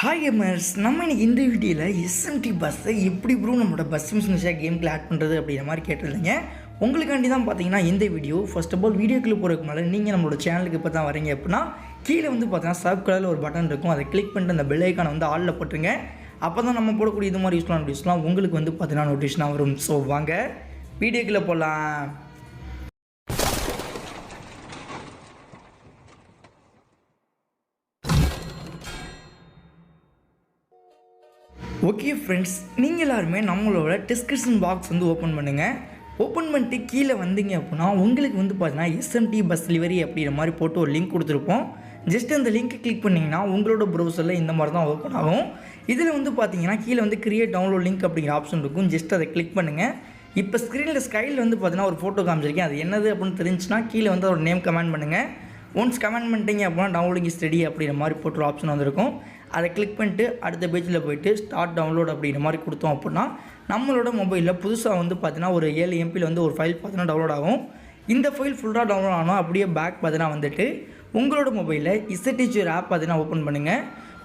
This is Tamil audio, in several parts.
ஹாய் கேமர்ஸ், நம்ம இன்னைக்கு இந்த வீடியோவில் எஸ்எம்டி பஸ்ஸை எப்படி ப்ரோ நம்மளோட பஸ் மிஷின்ஸாக கேமுக்குள்ள ஆட் பண்ணுறது அப்படிங்கிற மாதிரி கேட்டிருந்தீங்க. உங்களுக்காண்டி தான் பார்த்தீங்கன்னா இந்த வீடியோ. ஃபர்ஸ்ட் ஆஃப் ஆல் வீடியோக்குள்ளே போகிறதுக்கு மேலே நீங்கள் நம்மளோட சேனலுக்கு இப்போ தான் வரீங்க அப்படின்னா கீழே வந்து பார்த்தீங்கன்னா சப் கலரில் ஒரு பட்டன் இருக்கும். அதை கிளிக் பண்ணிட்டு அந்த பெல் ஐக்கானை வந்து ஆலில் போட்டுருங்க. அப்போ தான் நம்ம போடக்கூடிய இது மாதிரி யூஸ்லாம் வீடியோஸ்லாம் உங்களுக்கு வந்து பார்த்தீங்கன்னா நோட்டிஃபிகேஷனாக வரும். ஸோ வாங்க வீடியோக்குள்ளே போகலாம். ஓகே ஃப்ரெண்ட்ஸ், நீங்கள் எல்லாருமே நம்மளோட டிஸ்கிரிப்ஷன் பாக்ஸ் வந்து ஓப்பன் பண்ணுங்கள். ஓப்பன் பண்ணிட்டு கீழே வந்தீங்க அப்படின்னா உங்களுக்கு வந்து பார்த்தீங்கன்னா எஸ்எம்டி பஸ் டெலிவரி அப்படிங்கிற மாதிரி போட்டு ஒரு லிங்க் கொடுத்துருப்போம். ஜஸ்ட் அந்த லிங்க்கை கிளிக் பண்ணிங்கன்னா உங்களோட ப்ரௌசரில் இந்த மாதிரி தான் ஓப்பன் ஆகும். இதில் வந்து பார்த்தீங்கன்னா கீழே வந்து கிரியேட் டவுன்லோட் லிங்க் அப்படிங்கிற ஆப்ஷன் இருக்கும். ஜஸ்ட் அதை கிளிக் பண்ணுங்கள். இப்போ ஸ்க்ரீனில் வந்து பார்த்தீங்கன்னா ஒரு ஃபோட்டோ காமிச்சிருக்கேன். அது என்னது அப்படின்னு தெரிஞ்சுன்னா கீழே வந்து ஒரு நேம் கமெண்ட் பண்ணுங்கள். ஒன்ஸ் கமெண்ட் பண்ணிட்டீங்க அப்படின்னா டவுன்லோடிங் ஸ்டடி அப்படிங்கிற மாதிரி போட்டு ஒரு ஆப்ஷன் வந்திருக்கும். அதை கிளிக் பண்ணிட்டு அடுத்த பேஜில் போய்ட்டு ஸ்டார்ட் டவுன்லோட் அப்படிங்கிற மாதிரி கொடுத்தோம் அப்படின்னா நம்மளோட மொபைலில் புதுசாக வந்து பார்த்தீங்கன்னா ஒரு 7 MBயில் வந்து ஒரு ஃபைல் பார்த்தீங்கன்னா டவுன்லோட் ஆகும். இந்த ஃபைல் ஃபுல்லாக டவுன்லோட் ஆகணும். அப்படியே பேக் பார்த்தீங்கன்னா வந்துட்டு உங்களோட மொபைலில் இசட்டிச்சர் ஆப் பார்த்தீங்கன்னா ஓப்பன் பண்ணுங்கள்.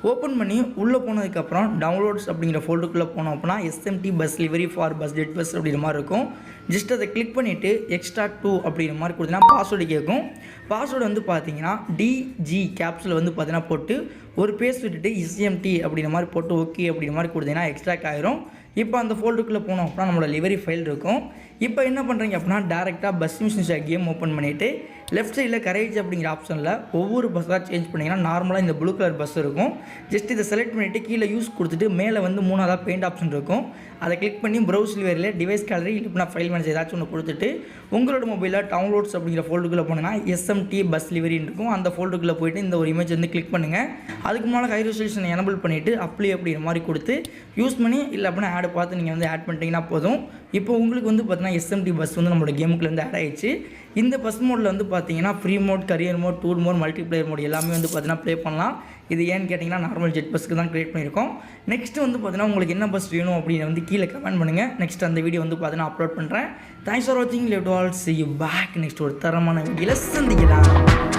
ஓப்பன் பண்ணி உள்ளே போனதுக்கப்புறம் டவுன்லோட்ஸ் அப்படிங்கிற ஃபோல்டருக்குள்ளே போனோம் அப்படின்னா SMT bus delivery for bus dead bus அப்படிங்கிற மாதிரி இருக்கும். ஜஸ்ட் அதை கிளிக் பண்ணிவிட்டு எக்ஸ்ட்ரா 2 அப்படிங்கிற மாதிரி கொடுத்தீங்கன்னா பாஸ்வேர்டு கேட்கும். பாஸ்வேர்டு வந்து பார்த்தீங்கன்னா டிஜி கேப்ஸில் வந்து பார்த்தீங்கன்னா போட்டு ஒரு பேஸ் விட்டுட்டு எஸ்எம்டி அப்படிங்கிற மாதிரி போட்டு ஓகே அப்படிங்கிற மாதிரி கொடுத்தீங்கன்னா எக்ஸ்ட்ராக் ஆயிரும். இப்போ அந்த ஃபோல்டருக்குள்ளே போனோம் அப்படின்னா நம்மளோட டெலிவரி ஃபைல் இருக்கும். இப்போ என்ன பண்ணுறீங்க அப்படின்னா டேரெக்டாக பஸ் மிஷின்ஸ் கேம் ஓப்பன் பண்ணிவிட்டு லெஃப்ட் சைடில் கரேஜ் அப்படிங்கிற ஆப்ஷனில் ஒவ்வொரு பஸ்ஸாக சேஞ்ச் பண்ணிங்கன்னா நார்மலாக இந்த ப்ளூ கலர் பஸ் இருக்கும். ஜஸ்ட் இதை செலக்ட் பண்ணிவிட்டு கீழே யூஸ் கொடுத்துட்டு மேலே வந்து 3ஆவதாக பெயிண்ட் ஆப்ஷன் இருக்கும். அதை கிளிக் பண்ணி ப்ரௌஸ் டெலிவரியில் டிவைஸ் கேலரி இல்லைனா ஃபைல் மேனேஜர் ஏதாச்சும் ஒன்று கொடுத்துட்டு உங்களோட மொபைலில் டவுன்லோட்ஸ் அப்படிங்கிற ஃபோல்டருக்குள்ளே போனீங்கன்னா எஸ்எம்டி பஸ் டெலிவரின்னு இருக்கும். அந்த ஃபோல்டருக்குள்ளே போய்ட்டு இந்த ஒரு இமேஜ் வந்து கிளிக் பண்ணுங்கள். அதுக்கு முன்னால் ஹை ரெசல்யூஷன் எனபிள் பண்ணிவிட்டு அப்ளை அப்படிங்கிற மாதிரி கொடுத்து யூஸ் பண்ணி இல்லை அப்படின்னா ஆட் பார்த்து நீங்கள் வந்து ஆட் பண்ணிட்டீங்கன்னா போதும். இப்போ உங்களுக்கு வந்து பார்த்தீங்கன்னா எஸ்எம்டி பஸ் வந்து நம்மளோட கேமுக்குள்ள வந்து ஆட் ஆகிடுச்சு. இந்த பஸ் மோடில் வந்து பார்த்தீங்கன்னா free mode, career mode, tour mode, multiplayer mode எல்லாமே வந்து பார்த்தீங்கன்னா ப்ளே பண்ணலாம். இது ஏன்னு கேட்டிங்கன்னா நார்மல் ஜெட் பஸ்க்கு தான் க்ரியேட் பண்ணியிருக்கோம். நெக்ஸ்ட்டு வந்து பார்த்தீங்கன்னா உங்களுக்கு என்ன பஸ் வேணும் அப்படின்னு வந்து கீழே கமெண்ட் பண்ணுங்கள். நெக்ஸ்ட் அந்த வீடியோ வந்து பார்த்தீங்கன்னா அப்லோட் பண்ணுறேன். தேங்க்ஸ் ஃபார் வாட்சிங். Let all see you back next ஒரு தரமான வீடியோவில் சந்திக்கலாம்.